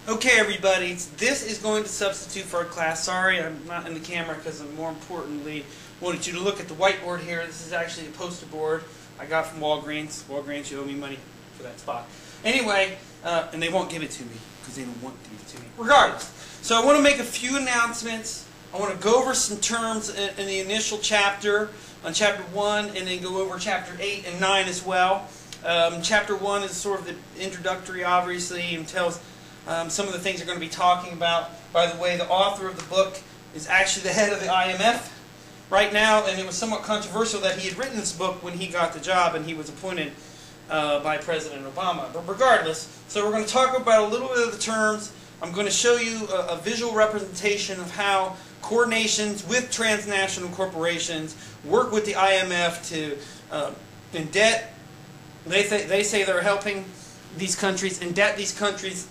Okay, everybody, this is going to substitute for our class. Sorry, I'm not in the camera because I more importantly wanted you to look at the whiteboard here. This is actually a poster board I got from Walgreens. Walgreens, you owe me money for that spot. Anyway, and they won't give it to me because they don't want to give it to me. Regardless, so I want to make a few announcements. I want to go over some terms in the initial chapter, on chapter 1, and then go over chapter 8 and 9 as well. Chapter 1 is sort of the introductory, obviously, and tells some of the things we're going to be talking about. By the way, the author of the book is actually the head of the IMF right now, and it was somewhat controversial that he had written this book when he got the job and he was appointed by President Obama. But regardless, so we're going to talk about a little bit of the terms. I'm going to show you a visual representation of how core nations with transnational corporations work with the IMF to indebt. They say they're helping these countries, indebt these countries,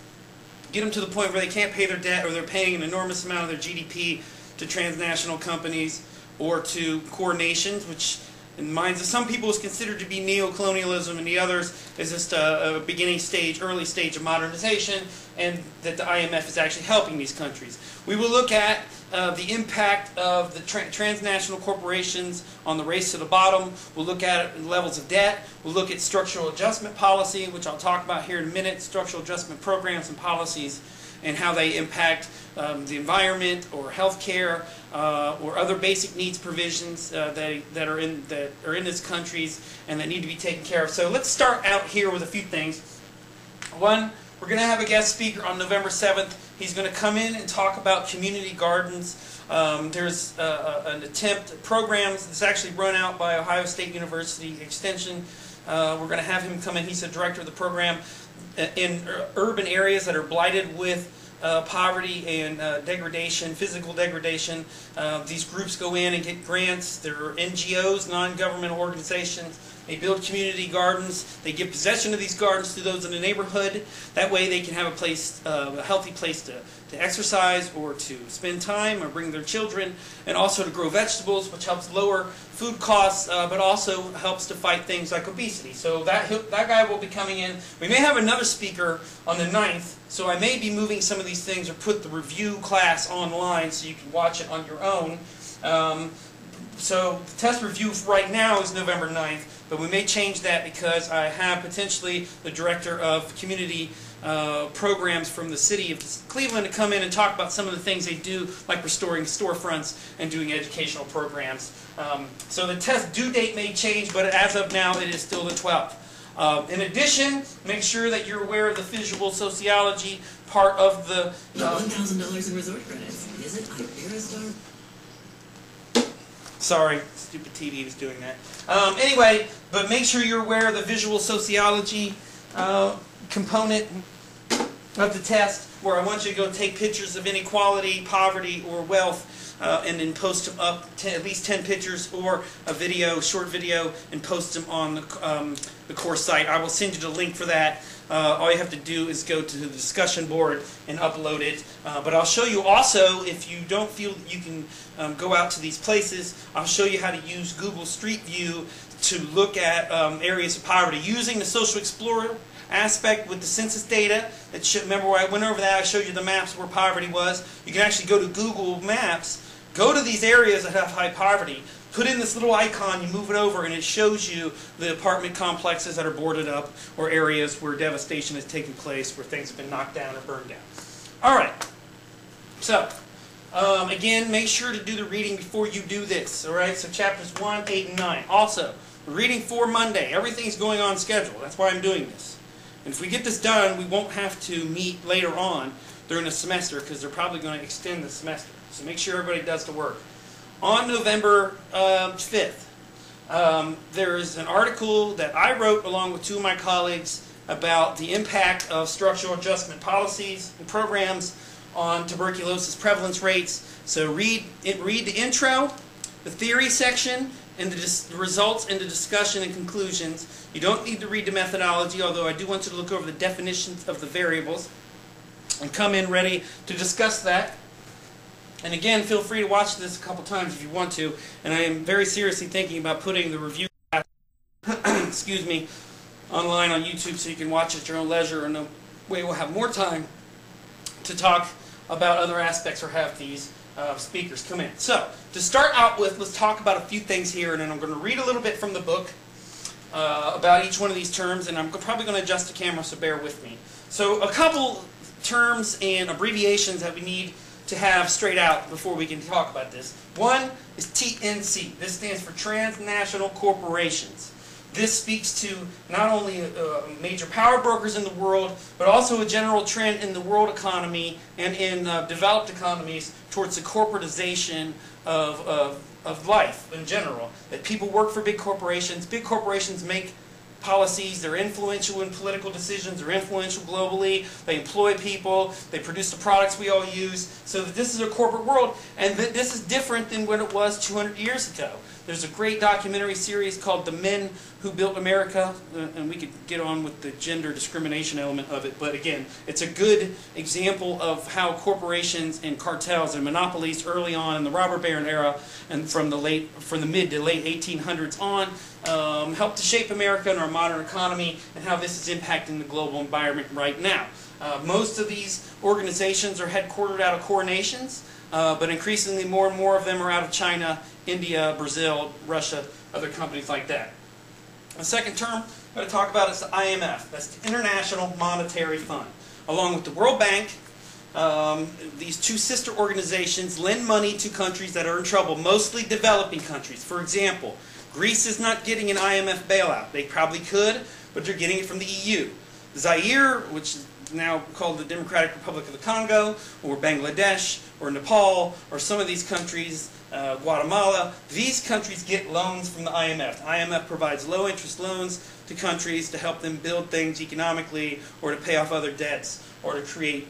get them to the point where they can't pay their debt, or they're paying an enormous amount of their GDP to transnational companies or to core nations, which in the minds of some people is considered to be neo-colonialism, and the others is just a beginning stage, early stage of modernization, and that the IMF is actually helping these countries. We will look at the impact of the transnational corporations on the race to the bottom. We'll look at levels of debt. We'll look at structural adjustment policy, which I'll talk about here in a minute, structural adjustment programs and policies, and how they impact the environment or health care or other basic needs provisions that are in this countries and that need to be taken care of. So let's start out here with a few things. One, we're going to have a guest speaker on November 7th. He's going to come in and talk about community gardens. There's an attempt, programs that's actually run out by Ohio State University Extension. We're going to have him come in. He's the director of the program in urban areas that are blighted with poverty and degradation, physical degradation. These groups go in and get grants. They're NGOs, non-governmental organizations. They build community gardens. They give possession of these gardens to those in the neighborhood. That way they can have a place, a healthy place to exercise or to spend time or bring their children, and also to grow vegetables, which helps lower food costs, but also helps to fight things like obesity. So that guy will be coming in. We may have another speaker on the 9th, so I may be moving some of these things or put the review class online so you can watch it on your own. So the test review right now is November 9th, but we may change that because I have potentially the director of community programs from the city of Cleveland to come in and talk about some of the things they do, like restoring storefronts and doing educational programs. So the test due date may change, but as of now it is still the 12th. In addition, make sure that you're aware of the visual sociology part of the... $1,000 in resort credits. Is it Iberistar? Sorry, stupid TV was doing that. Anyway, but make sure you're aware of the visual sociology component of the test, where I want you to go take pictures of inequality, poverty, or wealth, and then post them up, at least 10 pictures, or a video, short video, and post them on the course site. I will send you the link for that. All you have to do is go to the discussion board and upload it. But I'll show you also, if you don't feel you can go out to these places, I'll show you how to use Google Street View to look at areas of poverty using the Social Explorer aspect with the census data. Remember where I went over that, I showed you the maps where poverty was. You can actually go to Google Maps, go to these areas that have high poverty, put in this little icon, you move it over, and it shows you the apartment complexes that are boarded up, or areas where devastation has taken place, where things have been knocked down or burned down. Alright, so again, make sure to do the reading before you do this. Alright, so chapters 1, 8, and 9. Also, we're reading for Monday. Everything's going on schedule. That's why I'm doing this. And if we get this done, we won't have to meet later on during the semester, because they're probably going to extend the semester. So make sure everybody does the work. On November 5th, there's an article that I wrote along with two of my colleagues about the impact of structural adjustment policies and programs on tuberculosis prevalence rates. So read the intro, the theory section, and the results and the discussion and conclusions. You don't need to read the methodology, although I do want you to look over the definitions of the variables and come in ready to discuss that. And again, feel free to watch this a couple times if you want to. And I am very seriously thinking about putting the review class excuse me, online on YouTube so you can watch at your own leisure, and that way we'll have more time to talk about other aspects or have these speakers come in. So, to start out with, let's talk about a few things here, and then I'm going to read a little bit from the book about each one of these terms, and I'm probably going to adjust the camera, so bear with me. So, a couple terms and abbreviations that we need to have straight out before we can talk about this. One is TNC. This stands for Transnational Corporations. This speaks to not only major power brokers in the world, but also a general trend in the world economy and in developed economies towards the corporatization of life in general. That people work for big corporations. Big corporations make policies. They're influential in political decisions. They're influential globally. They employ people. They produce the products we all use. So that this is a corporate world, and this is different than when it was 200 years ago. There's a great documentary series called The Men Who Built America, and we could get on with the gender discrimination element of it, but again, it's a good example of how corporations and cartels and monopolies early on in the robber baron era and from the mid to late 1800s on helped to shape America and our modern economy and how this is impacting the global environment right now. Most of these organizations are headquartered out of core nations, but increasingly more and more of them are out of China, India, Brazil, Russia, other companies like that. The second term I'm going to talk about is the IMF. That's the International Monetary Fund. Along with the World Bank, these two sister organizations lend money to countries that are in trouble, mostly developing countries. For example, Greece is not getting an IMF bailout. They probably could, but they're getting it from the EU. Zaire, which is now called the Democratic Republic of the Congo, or Bangladesh, or Nepal, or some of these countries, Guatemala, these countries get loans from the IMF. The IMF provides low-interest loans to countries to help them build things economically, or to pay off other debts, or to create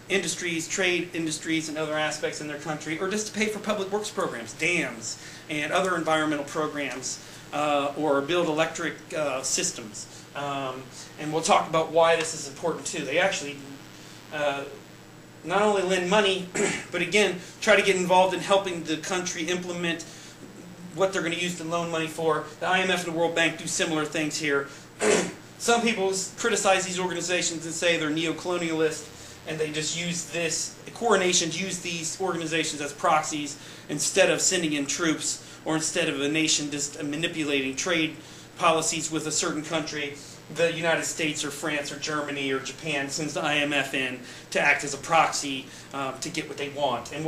industries, trade industries, and other aspects in their country, or just to pay for public works programs, dams, and other environmental programs, or build electric systems. And we'll talk about why this is important too. They actually not only lend money, but again, try to get involved in helping the country implement what they're going to use the loan money for. The IMF and the World Bank do similar things here. Some people criticize these organizations and say they're neo-colonialist, and they just use this, core nations use these organizations as proxies instead of sending in troops, or instead of a nation just manipulating trade policies with a certain country. The United States or France or Germany or Japan sends the IMF in to act as a proxy to get what they want. And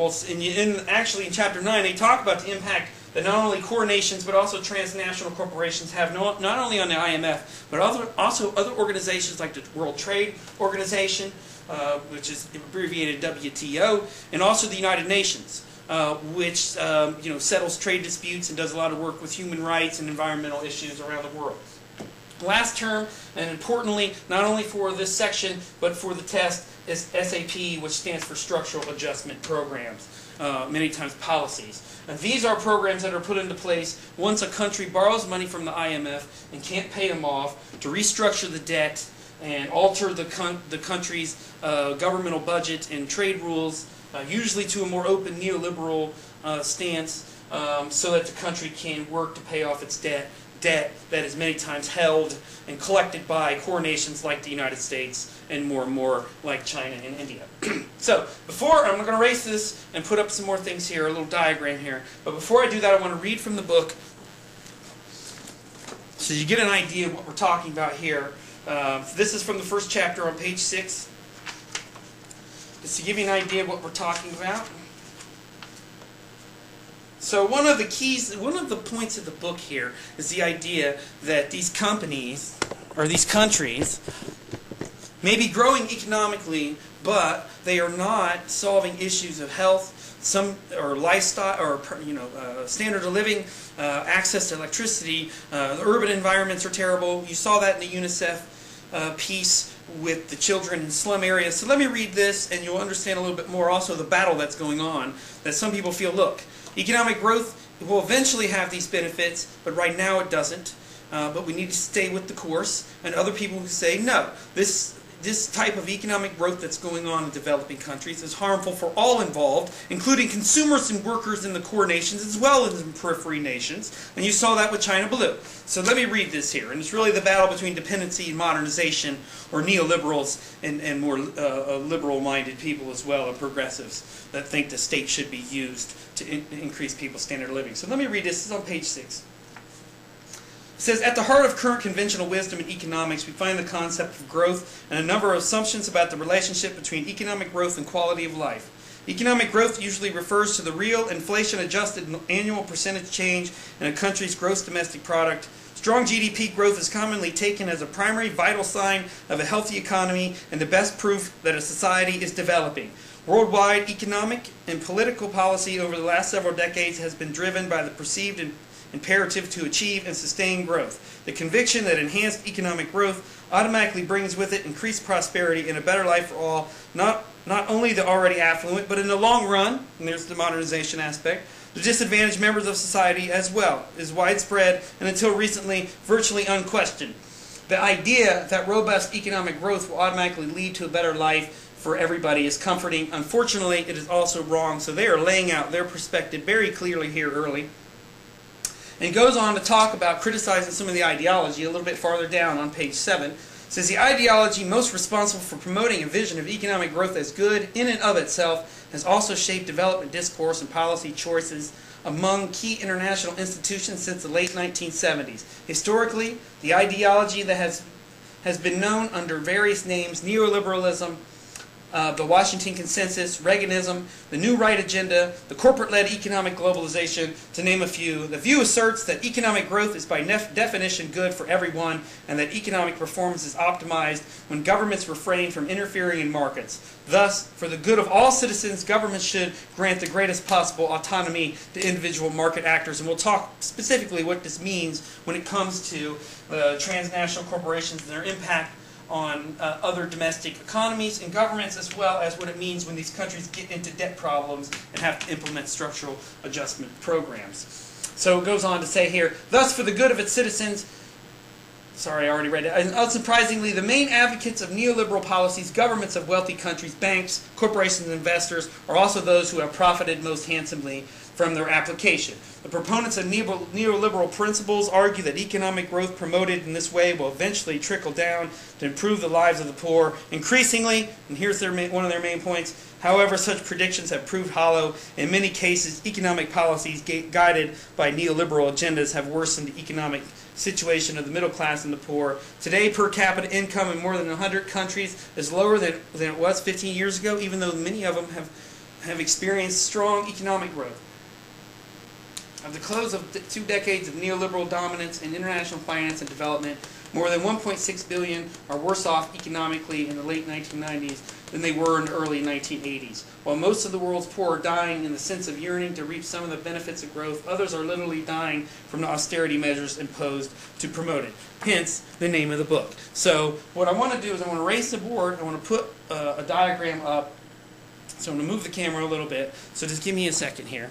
actually in Chapter 9 they talk about the impact that not only core nations but also transnational corporations have not only on the IMF but also other organizations like the World Trade Organization, which is abbreviated WTO, and also the United Nations. Which settles trade disputes and does a lot of work with human rights and environmental issues around the world. Last term, and importantly, not only for this section, but for the test, is SAP, which stands for Structural Adjustment Programs, many times policies. And these are programs that are put into place once a country borrows money from the IMF and can't pay them off, to restructure the debt and alter the country's governmental budget and trade rules, usually to a more open neoliberal stance, so that the country can work to pay off its debt that is many times held and collected by core nations like the United States and more like China and India. So, I'm going to erase this and put up some more things here, a little diagram here. But before I do that, I want to read from the book so you get an idea of what we're talking about here. This is from the first chapter on page 6. Just to give you an idea of what we're talking about. So one of the points of the book here is the idea that these companies, or these countries, may be growing economically, but they are not solving issues of health, or lifestyle, or standard of living, access to electricity. The urban environments are terrible. You saw that in the UNICEF piece with the children in slum areas. So let me read this, and you'll understand a little bit more also the battle that's going on, that some people feel, look, economic growth will eventually have these benefits, but right now it doesn't. But we need to stay with the course. And other people who say, no, this this type of economic growth that's going on in developing countries is harmful for all involved, including consumers and workers in the core nations as well as in periphery nations. And you saw that with China Blue. So let me read this here. And it's really the battle between dependency and modernization, or neoliberals and more liberal-minded people as well, or progressives that think the state should be used to increase people's standard of living. So let me read this. This is on page 6. It says, at the heart of current conventional wisdom in economics, we find the concept of growth and a number of assumptions about the relationship between economic growth and quality of life. Economic growth usually refers to the real inflation-adjusted annual percentage change in a country's gross domestic product. Strong GDP growth is commonly taken as a primary vital sign of a healthy economy and the best proof that a society is developing. Worldwide economic and political policy over the last several decades has been driven by the perceived imperative to achieve and sustain growth. The conviction that enhanced economic growth automatically brings with it increased prosperity and a better life for all, not only the already affluent, but in the long run, and there's the modernization aspect, the disadvantaged members of society as well, is widespread and until recently virtually unquestioned. The idea that robust economic growth will automatically lead to a better life for everybody is comforting. Unfortunately, it is also wrong, so they are laying out their perspective very clearly here early. And goes on to talk about criticizing some of the ideology a little bit farther down on page 7. It says, the ideology most responsible for promoting a vision of economic growth as good in and of itself has also shaped development discourse and policy choices among key international institutions since the late 1970s. Historically, the ideology that has been known under various names, neoliberalism, the Washington Consensus, Reaganism, the New Right Agenda, the corporate-led economic globalization, to name a few. The view asserts that economic growth is by definition good for everyone and that economic performance is optimized when governments refrain from interfering in markets. Thus, for the good of all citizens, governments should grant the greatest possible autonomy to individual market actors. And we'll talk specifically what this means when it comes to transnational corporations and their impact on other domestic economies and governments, as well as what it means when these countries get into debt problems and have to implement structural adjustment programs. So it goes on to say here, thus for the good of its citizens, sorry, I already read it, and unsurprisingly, the main advocates of neoliberal policies, governments of wealthy countries, banks, corporations, and investors, are also those who have profited most handsomely from their application. The proponents of neoliberal principles argue that economic growth promoted in this way will eventually trickle down to improve the lives of the poor. Increasingly, and here's one of their main points, however, such predictions have proved hollow. In many cases, economic policies guided by neoliberal agendas have worsened the economic situation of the middle class and the poor. Today, per capita income in more than 100 countries is lower than it was 15 years ago, even though many of them have experienced strong economic growth. At the close of 2 decades of neoliberal dominance in international finance and development, more than 1.6 billion are worse off economically in the late 1990s than they were in the early 1980s. While most of the world's poor are dying in the sense of yearning to reap some of the benefits of growth, others are literally dying from the austerity measures imposed to promote it. Hence, the name of the book. So, what I want to do is I want to erase the board, I want to put a diagram up. So I'm going to move the camera a little bit, so just give me a second here.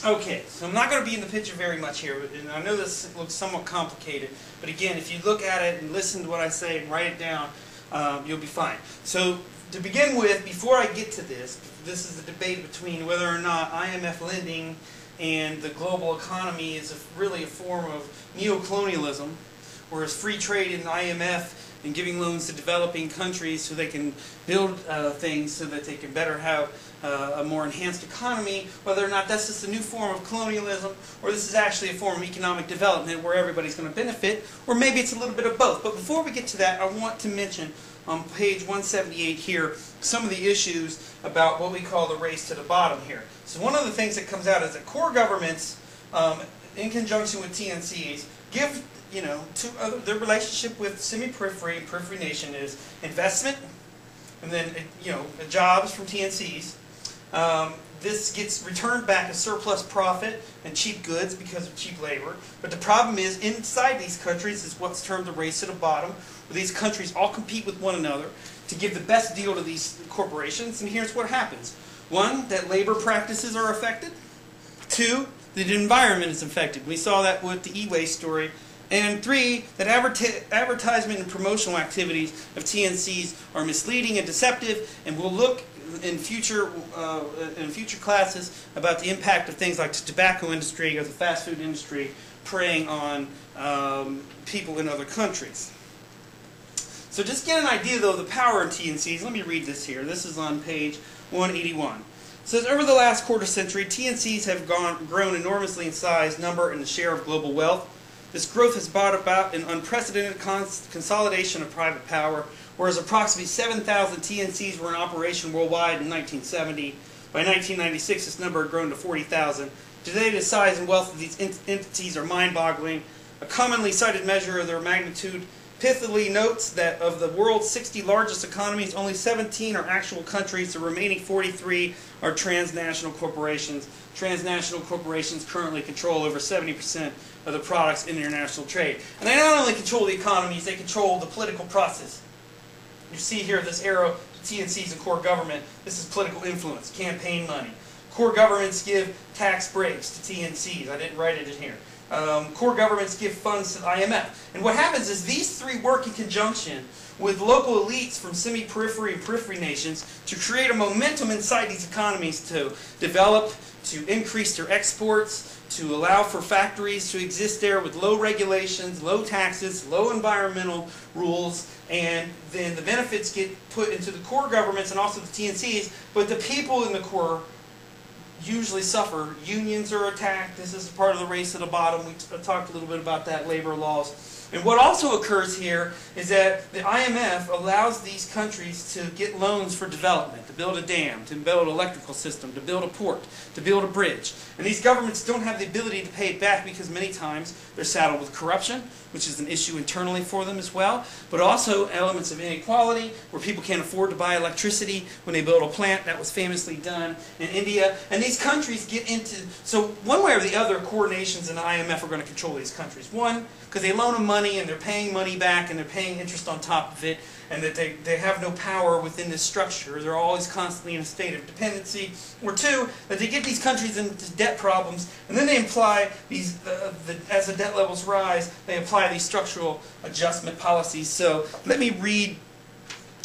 Okay, so I'm not going to be in the picture very much here, and I know this looks somewhat complicated, but again, if you look at it and listen to what I say and write it down, you'll be fine. So, to begin with, before I get to this is a debate between whether or not IMF lending and the global economy is really a form of neocolonialism, whereas free trade in the IMF and giving loans to developing countries so they can build things so that they can better have a more enhanced economy, whether or not that's just a new form of colonialism or this is actually a form of economic development where everybody's going to benefit, or maybe it's a little bit of both. But before we get to that, I want to mention on page 178 here some of the issues about what we call the race to the bottom here. So one of the things that comes out is that core governments, in conjunction with TNCs, give their relationship with semi-periphery and periphery nation is investment, and then jobs from TNCs. This gets returned back as surplus profit and cheap goods because of cheap labor. But the problem is, inside these countries is what's termed the race to the bottom, where these countries all compete with one another to give the best deal to these corporations. And here's what happens. 1, that labor practices are affected. 2, the environment is affected. We saw that with the e-waste story And 3, that advertisement and promotional activities of TNCs are misleading and deceptive, and we'll look in future classes about the impact of things like the tobacco industry or the fast food industry preying on people in other countries. So just get an idea, though, of the power of TNCs. Let me read this here. This is on page 181. It says, over the last quarter century, TNCs have grown enormously in size, number, and share of global wealth. This growth has brought about an unprecedented consolidation of private power, whereas approximately 7,000 TNCs were in operation worldwide in 1970. By 1996, this number had grown to 40,000. Today, the size and wealth of these entities are mind-boggling. A commonly cited measure of their magnitude pithily notes that of the world's 60 largest economies, only 17 are actual countries. The remaining 43 are transnational corporations. Transnational corporations currently control over 70% of the products in international trade. And they not only control the economies, they control the political process. You see here this arrow, TNCs and core government. This is political influence, campaign money. Core governments give tax breaks to TNCs. I didn't write it in here. Core governments give funds to the IMF. And what happens is these three work in conjunction with local elites from semi-periphery and periphery nations to create a momentum inside these economies to develop, to increase their exports, to allow for factories to exist there with low regulations, low taxes, low environmental rules, and then the benefits get put into the core governments and also the TNCs, but the people in the core usually suffer. Unions are attacked. This is part of the race at the bottom. We talked a little bit about that, labor laws. And what also occurs here is that the IMF allows these countries to get loans for development, to build a dam, to build an electrical system, to build a port, to build a bridge. And these governments don't have the ability to pay it back because many times they're saddled with corruption, which is an issue internally for them as well, but also elements of inequality, where people can't afford to buy electricity when they build a plant. That was famously done in India. And these countries get into, so one way or the other, core nations and the IMF are going to control these countries. One, because they loan them money and they're paying money back and they're paying interest on top of it, and that they have no power within this structure. They're always constantly in a state of dependency. Or two, that they get these countries into debt problems, and then they apply these, as the debt levels rise, they apply these structural adjustment policies. So let me read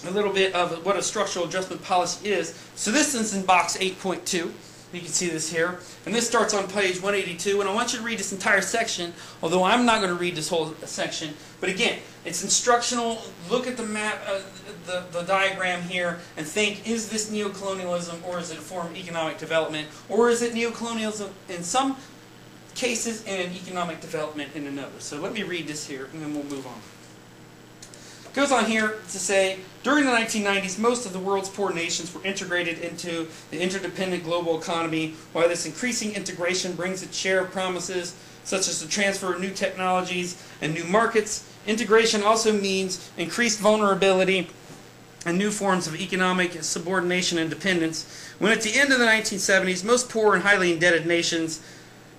a little bit of what a structural adjustment policy is. So this is in box 8.2. You can see this here. And this starts on page 182. And I want you to read this entire section, although I'm not going to read this whole section. But again, it's instructional. Look at the map, the diagram here, and think, is this neocolonialism, or is it a form of economic development? Or is it neocolonialism in some cases and economic development in another? So let me read this here, and then we'll move on. It goes on here to say, during the 1990s, most of the world's poor nations were integrated into the interdependent global economy. While this increasing integration brings its share of promises, such as the transfer of new technologies and new markets, integration also means increased vulnerability and new forms of economic subordination and dependence. When at the end of the 1970s, most poor and highly indebted nations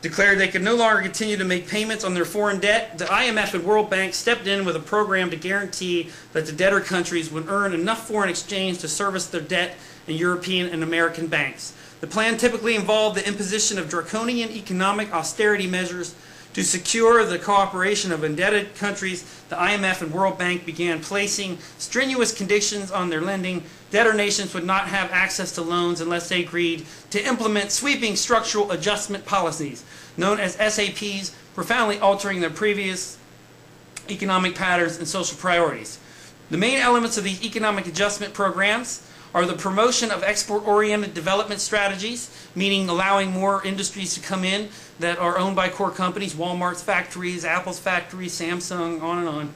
declared they could no longer continue to make payments on their foreign debt, the IMF and World Bank stepped in with a program to guarantee that the debtor countries would earn enough foreign exchange to service their debt in European and American banks. The plan typically involved the imposition of draconian economic austerity measures. To secure the cooperation of indebted countries, the IMF and World Bank began placing strenuous conditions on their lending. Debtor nations would not have access to loans unless they agreed to implement sweeping structural adjustment policies, known as SAPs, profoundly altering their previous economic patterns and social priorities. The main elements of these economic adjustment programs are the promotion of export-oriented development strategies, meaning allowing more industries to come in that are owned by core companies, Walmart's factories, Apple's factories, Samsung, on and on.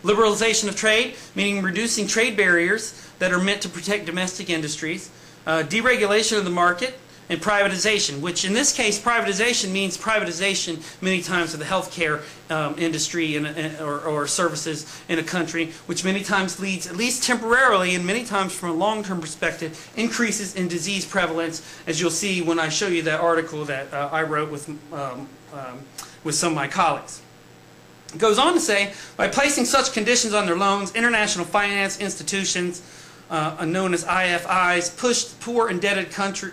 Liberalization of trade, meaning reducing trade barriers that are meant to protect domestic industries. Deregulation of the market, and privatization, which in this case, privatization means privatization many times of the healthcare industry or services in a country, which many times leads, at least temporarily and many times from a long-term perspective, increases in disease prevalence, as you'll see when I show you that article that I wrote with some of my colleagues. It goes on to say, by placing such conditions on their loans, international finance institutions known as IFIs, pushed poor indebted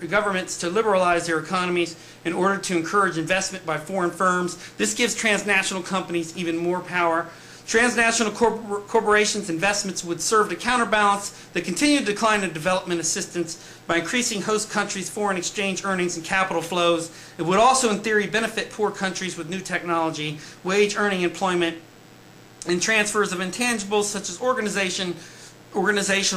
governments to liberalize their economies in order to encourage investment by foreign firms. This gives transnational companies even more power. Transnational corporations' investments would serve to counterbalance the continued decline in development assistance by increasing host countries' foreign exchange earnings and capital flows. It would also, in theory, benefit poor countries with new technology, wage-earning employment, and transfers of intangibles such as organizational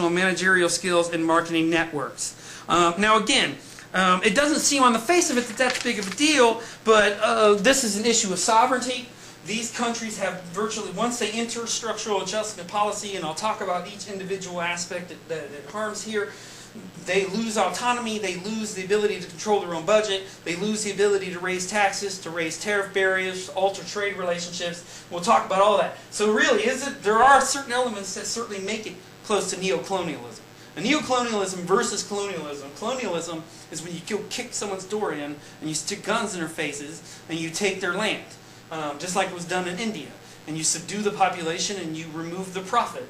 and managerial skills and marketing networks. Now again, it doesn't seem on the face of it that that's big of a deal, but this is an issue of sovereignty. These countries have virtually, once they enter structural adjustment policy, and I'll talk about each individual aspect that harms here, they lose autonomy, they lose the ability to control their own budget, they lose the ability to raise taxes, to raise tariff barriers, to alter trade relationships. We'll talk about all that. So really, there are certain elements that certainly make it close to neocolonialism. A neocolonialism versus colonialism. Colonialism is when you go kick someone's door in and you stick guns in their faces and you take their land. Just like it was done in India. And you subdue the population and you remove the profit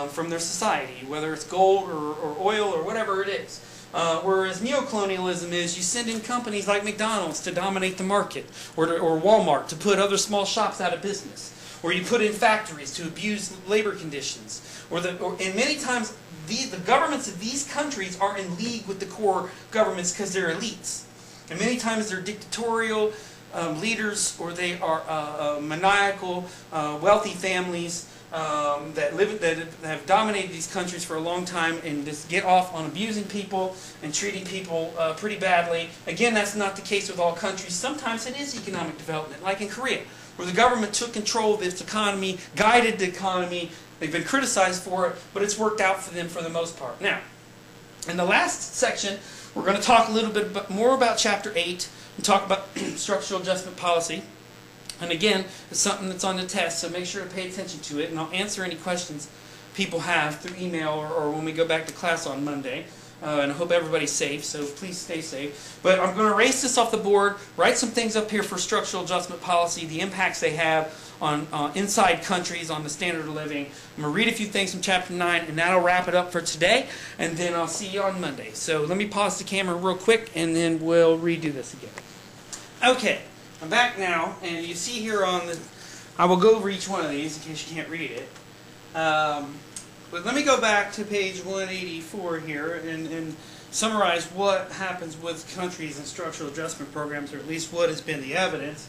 from their society, whether it's gold or oil or whatever it is. Whereas neocolonialism is you send in companies like McDonald's to dominate the market, or Walmart to put other small shops out of business, or you put in factories to abuse labor conditions, and many times the governments of these countries are in league with the core governments because they're elites. And many times they're dictatorial leaders, or they are maniacal, wealthy families that have dominated these countries for a long time and just get off on abusing people and treating people pretty badly. Again, that's not the case with all countries. Sometimes it is economic development, like in Korea, where the government took control of its economy, guided the economy. They've been criticized for it, but it's worked out for them for the most part. Now, in the last section, we're going to talk a little bit more about Chapter 8 and talk about structural adjustment policy. And again, it's something that's on the test, so make sure to pay attention to it, and I'll answer any questions people have through email or when we go back to class on Monday. And I hope everybody's safe, so please stay safe. But I'm going to erase this off the board, write some things up here for structural adjustment policy, the impacts they have on inside countries, on the standard of living. I'm going to read a few things from Chapter 9, and that'll wrap it up for today, and then I'll see you on Monday. So let me pause the camera real quick, and then we'll redo this again. Okay, I'm back now, and you see here on the... I will go over each one of these in case you can't read it. But let me go back to page 184 here and summarize what happens with countries and structural adjustment programs, or at least what has been the evidence.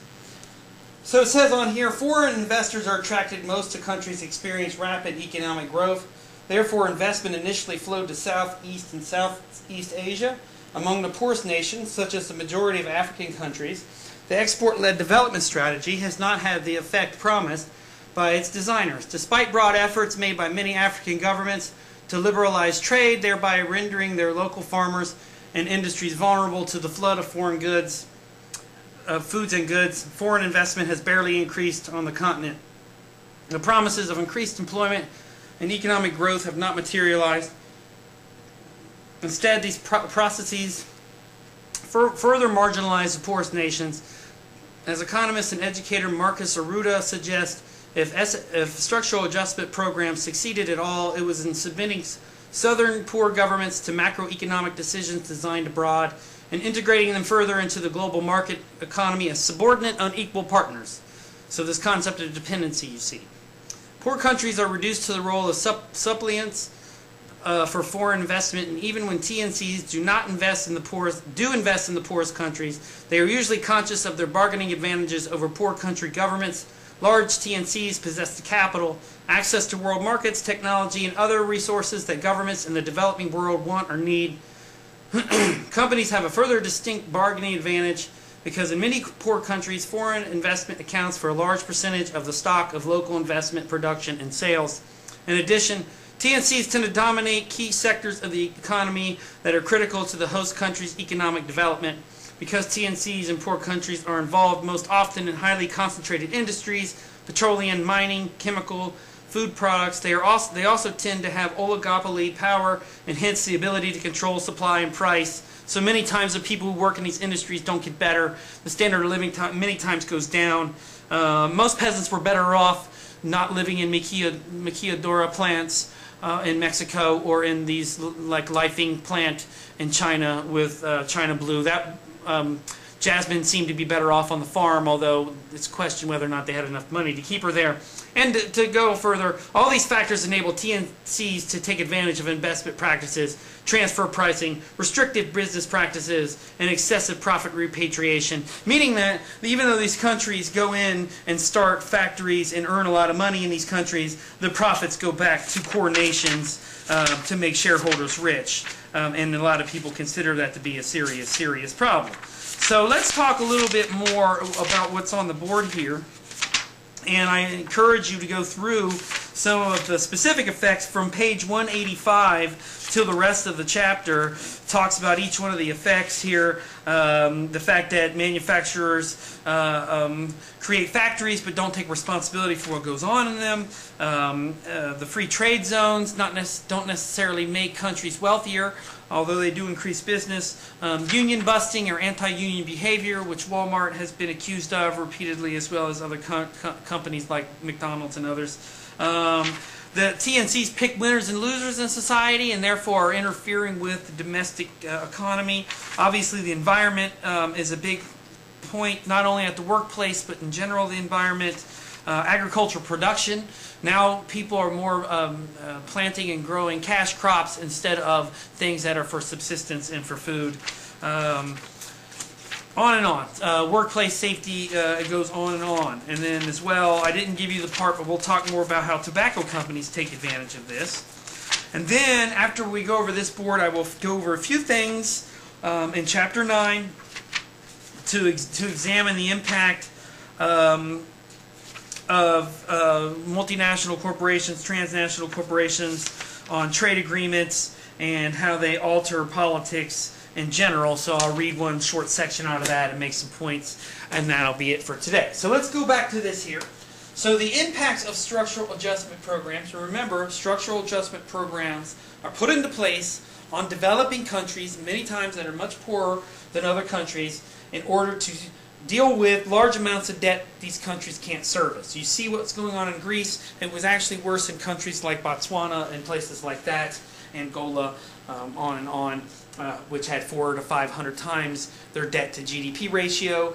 So it says on here, foreign investors are attracted most to countries that experience rapid economic growth. Therefore, investment initially flowed to Southeast and Southeast Asia. Among the poorest nations, such as the majority of African countries, the export-led development strategy has not had the effect promised by its designers. Despite broad efforts made by many African governments to liberalize trade, thereby rendering their local farmers and industries vulnerable to the flood of foreign goods, foods and goods, foreign investment has barely increased on the continent. The promises of increased employment and economic growth have not materialized. Instead, these processes further marginalize the poorest nations. As economist and educator Marcus Arruda suggests, if structural adjustment programs succeeded at all, it was in submitting southern poor governments to macroeconomic decisions designed abroad and integrating them further into the global market economy as subordinate, unequal partners. So this concept of dependency you see. Poor countries are reduced to the role of suppliants for foreign investment, and even when TNCs do invest in the poorest countries, they are usually conscious of their bargaining advantages over poor country governments. Large TNCs possess the capital, access to world markets, technology, and other resources that governments in the developing world want or need. Companies have a further distinct bargaining advantage because in many poor countries, foreign investment accounts for a large percentage of the stock of local investment, production, and sales. In addition, TNCs tend to dominate key sectors of the economy that are critical to the host country's economic development. Because TNCs in poor countries are involved most often in highly concentrated industries, petroleum, mining, chemical, food products, they also tend to have oligopoly power and hence the ability to control supply and price. So many times the people who work in these industries don't get better. The standard of living many times goes down. Most peasants were better off not living in maquiladora plants in Mexico, or in these like Lifing plant in China with China blue. That Jasmine seemed to be better off on the farm, although it's questioned whether or not they had enough money to keep her there. And to go further, all these factors enable TNCs to take advantage of investment practices, transfer pricing, restrictive business practices, and excessive profit repatriation, meaning that even though these countries go in and start factories and earn a lot of money in these countries, the profits go back to core nations to make shareholders rich. And a lot of people consider that to be a serious, serious problem. So let's talk a little bit more about what's on the board here. And I encourage you to go through some of the specific effects from page 185 till the rest of the chapter. Talks about each one of the effects here. The fact that manufacturers create factories but don't take responsibility for what goes on in them. The free trade zones don't necessarily make countries wealthier, although they do increase business. Union busting or anti-union behavior, which Walmart has been accused of repeatedly, as well as other companies like McDonald's and others. The TNCs pick winners and losers in society, and therefore are interfering with the domestic economy. Obviously, the environment is a big point, not only at the workplace, but in general the environment. Agricultural production. Now people are more planting and growing cash crops instead of things that are for subsistence and for food. On and on. Workplace safety, it goes on and on. And then as well, I didn't give you the part, but we'll talk more about how tobacco companies take advantage of this. And then, after we go over this board, I will go over a few things in Chapter 9 to examine the impact of multinational corporations, transnational corporations on trade agreements and how they alter politics in general. So I'll read one short section out of that and make some points, and that'll be it for today. So let's go back to this here. So the impacts of structural adjustment programs. Remember, structural adjustment programs are put into place on developing countries, many times that are much poorer than other countries, in order to deal with large amounts of debt these countries can't service. You see what's going on in Greece. It was actually worse in countries like Botswana and places like that, Angola, on and on, which had 400 to 500 times their debt to GDP ratio.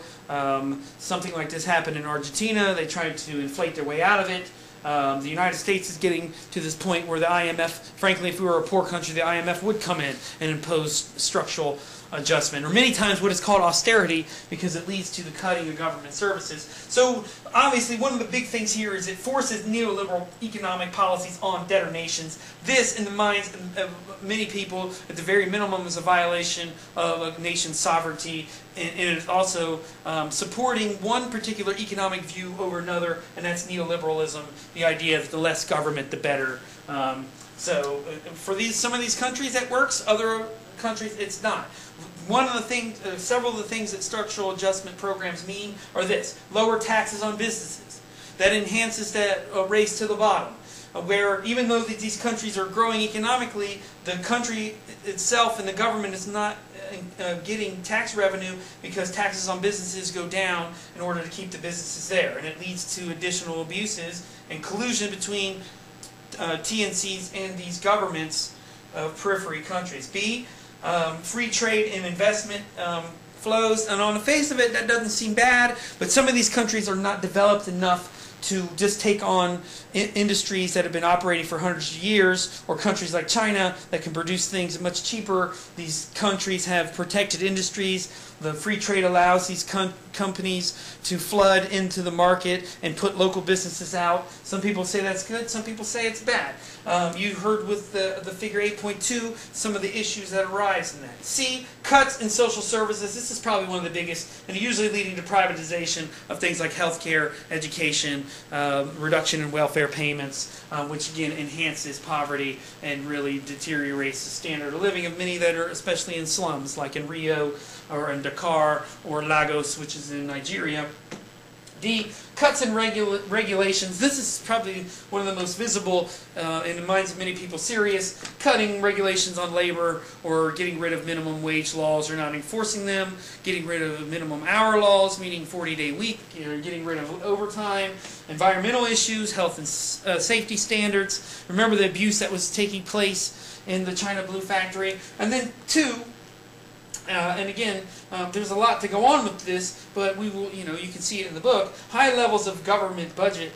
Something like this happened in Argentina. They tried to inflate their way out of it. The United States is getting to this point where the IMF, frankly, if we were a poor country, the IMF would come in and impose structural adjustment, or many times what is called austerity, because it leads to the cutting of government services. So obviously one of the big things here is it forces neoliberal economic policies on debtor nations. This, in the minds of many people, at the very minimum, is a violation of a nation's sovereignty, and it is also supporting one particular economic view over another, and that's neoliberalism, the idea that the less government, the better. So for some of these countries that works, other countries it's not. One of the things, several of the things that structural adjustment programs mean are this: lower taxes on businesses. That enhances that race to the bottom, where even though these countries are growing economically, the country itself and the government is not getting tax revenue because taxes on businesses go down in order to keep the businesses there, and it leads to additional abuses and collusion between TNCs and these governments of periphery countries. B, free trade and investment flows, and on the face of it that doesn't seem bad, but some of these countries are not developed enough to just take on industries that have been operating for hundreds of years, or countries like China that can produce things much cheaper. These countries have protected industries. The free trade allows these companies to flood into the market and put local businesses out. Some people say that's good, some people say it's bad. You heard with the figure 8.2 some of the issues that arise in that. C, cuts in social services. This is probably one of the biggest, and usually leading to privatization of things like healthcare, education, reduction in welfare payments, which again enhances poverty and really deteriorates the standard of living of many that are especially in slums, like in Rio or in Dakar or Lagos, which is in Nigeria. D, cuts in regulations. This is probably one of the most visible in the minds of many people. Serious cutting regulations on labor, or getting rid of minimum wage laws or not enforcing them, getting rid of minimum hour laws, meaning 40-day week, getting rid of overtime, environmental issues, health and safety standards. Remember the abuse that was taking place in the China Blue Factory. And then 2, and again, there's a lot to go on with this, but we will, you can see it in the book. High levels of government budget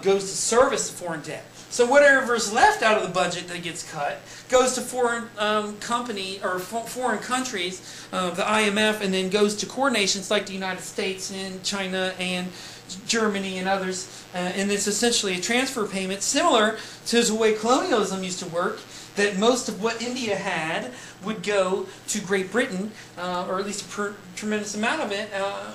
goes to service the foreign debt. So whatever's left out of the budget that gets cut goes to foreign foreign countries, the IMF, and then goes to core nations like the United States and China and Germany and others. And it's essentially a transfer payment similar to the way colonialism used to work, that most of what India had would go to Great Britain, or at least a tremendous amount of it,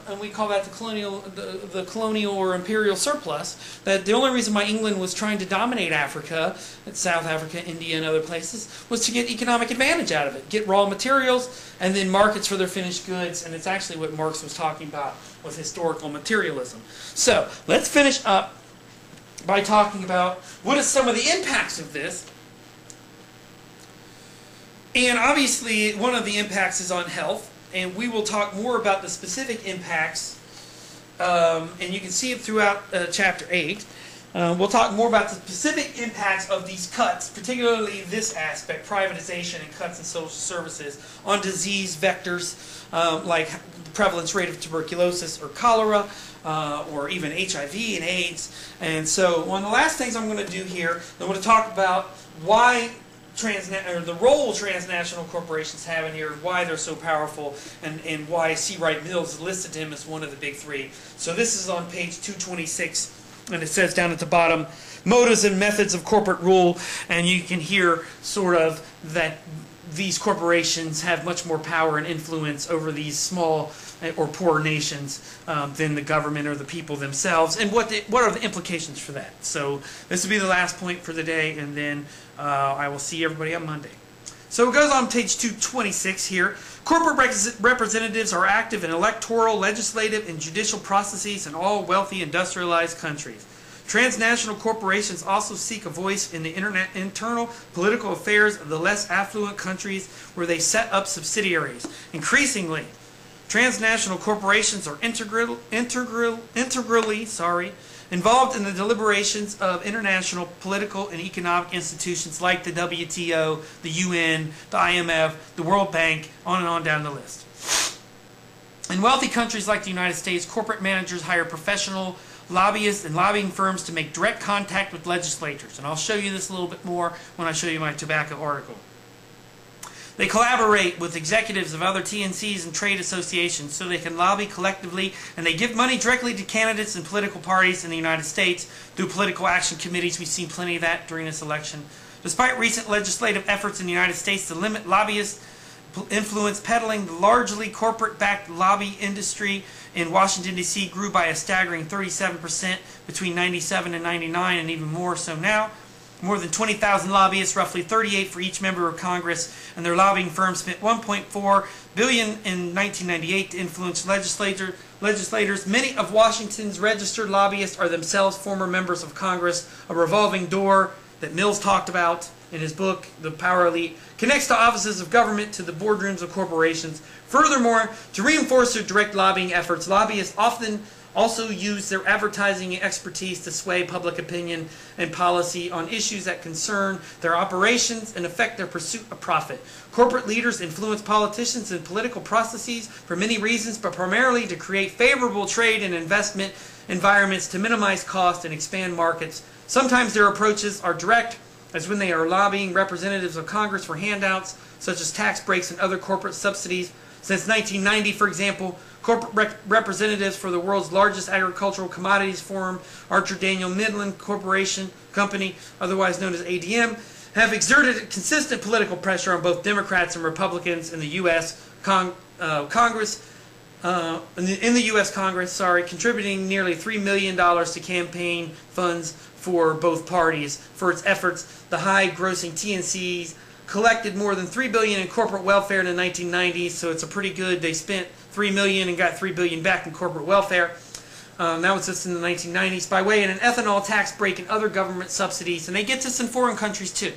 and we call that the colonial or imperial surplus. That the only reason why England was trying to dominate Africa, South Africa, India, and other places, was to get economic advantage out of it, get raw materials, and then markets for their finished goods. And it's actually what Marx was talking about with historical materialism. So let's finish up by talking about what are some of the impacts of this. And obviously, one of the impacts is on health, and we will talk more about the specific impacts, and you can see it throughout Chapter 8. We'll talk more about the specific impacts of these cuts, particularly this aspect, privatization and cuts in social services, on disease vectors like the prevalence rate of tuberculosis or cholera, or even HIV and AIDS. And so one of the last things I'm going to do here, I'm going to talk about why the role transnational corporations have in here, and why they're so powerful, and why C. Wright Mills listed him as one of the big 3. So this is on page 226, and it says down at the bottom, motives and methods of corporate rule, and you can hear sort of that these corporations have much more power and influence over these small or poor nations than the government or the people themselves, and what are the implications for that. So this will be the last point for the day, and then I will see everybody on Monday. So it goes on page 226 here. Corporate representatives are active in electoral, legislative, and judicial processes in all wealthy industrialized countries. Transnational corporations also seek a voice in the internal political affairs of the less affluent countries where they set up subsidiaries. Increasingly, transnational corporations are integrally involved in the deliberations of international political and economic institutions like the WTO, the UN, the IMF, the World Bank, on and on down the list. In wealthy countries like the United States, corporate managers hire professional lobbyists and lobbying firms to make direct contact with legislators. And I'll show you this a little bit more when I show you my tobacco article. They collaborate with executives of other TNCs and trade associations so they can lobby collectively, and they give money directly to candidates and political parties in the United States through political action committees. We've seen plenty of that during this election. Despite recent legislative efforts in the United States to limit lobbyist influence, peddling the largely corporate-backed lobby industry in Washington, D.C. grew by a staggering 37% between 97 and 99, and even more so now. More than 20,000 lobbyists, roughly 38 for each member of Congress, and their lobbying firms spent $1.4 billion in 1998 to influence legislators. Many of Washington's registered lobbyists are themselves former members of Congress. A revolving door that Mills talked about in his book, The Power Elite, connects the offices of government to the boardrooms of corporations. Furthermore, to reinforce their direct lobbying efforts, lobbyists often also use their advertising and expertise to sway public opinion and policy on issues that concern their operations and affect their pursuit of profit. Corporate leaders influence politicians and political processes for many reasons, but primarily to create favorable trade and investment environments, to minimize costs and expand markets. Sometimes their approaches are direct, as when they are lobbying representatives of Congress for handouts, such as tax breaks and other corporate subsidies. Since 1990, for example, corporate representatives for the world's largest agricultural commodities forum, Archer Daniel Midland Corporation Company, otherwise known as ADM, have exerted consistent political pressure on both Democrats and Republicans in the U.S. Congress, contributing nearly $3 million to campaign funds for both parties. For its efforts, the high-grossing TNCs collected more than $3 billion in corporate welfare in the 1990s, so it's a pretty good. They spent $3 million and got $3 billion back in corporate welfare. That was just in the 1990s, by way of an ethanol tax break and other government subsidies, and they get this in foreign countries too.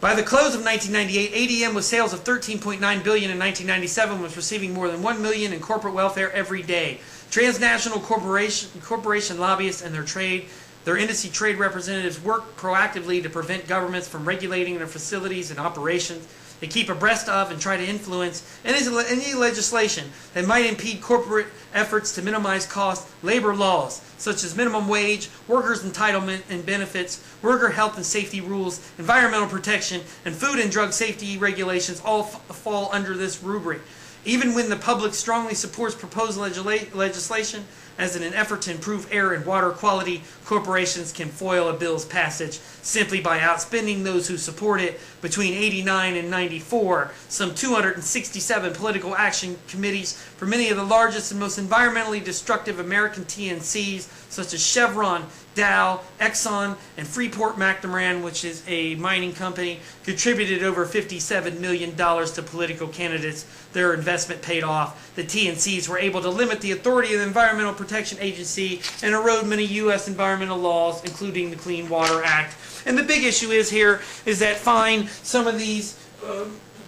By the close of 1998, ADM with sales of $13.9 billion in 1997 was receiving more than $1 million in corporate welfare every day. Transnational corporation lobbyists and their industry trade representatives work proactively to prevent governments from regulating their facilities and operations. They keep abreast of and try to influence any legislation that might impede corporate efforts to minimize costs, labor laws, such as minimum wage, workers' entitlement and benefits, worker health and safety rules, environmental protection, and food and drug safety regulations all fall under this rubric. Even when the public strongly supports proposed legislation as in an effort to improve air and water quality, corporations can foil a bill's passage simply by outspending those who support it. Between 89 and 94, some 267 political action committees for many of the largest and most environmentally destructive American TNCs, such as Chevron, Dow, Exxon, and Freeport-McMoRan, which is a mining company, contributed over $57 million to political candidates. Their investment paid off. The TNCs were able to limit the authority of the Environmental Protection Agency and erode many U.S. environmental laws, including the Clean Water Act. And the big issue is that fine, some of these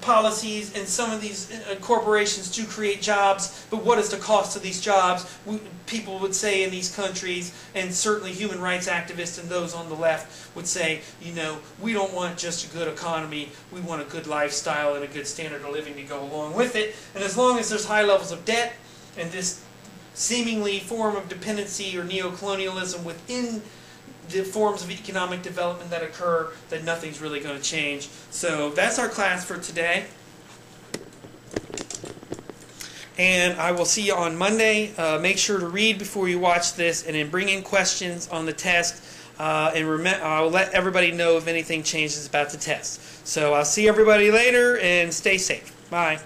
policies and some of these corporations do create jobs, but what is the cost of these jobs? People would say in these countries, and certainly human rights activists and those on the left would say, you know, we don't want just a good economy, we want a good lifestyle and a good standard of living to go along with it. And as long as there's high levels of debt and this seemingly form of dependency or neocolonialism within the forms of economic development that occur, that nothing's really going to change. So that's our class for today. And I will see you on Monday. Make sure to read before you watch this, and then bring in questions on the test. And I'll let everybody know if anything changes about the test. So I'll see everybody later, and stay safe. Bye.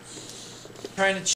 Trying to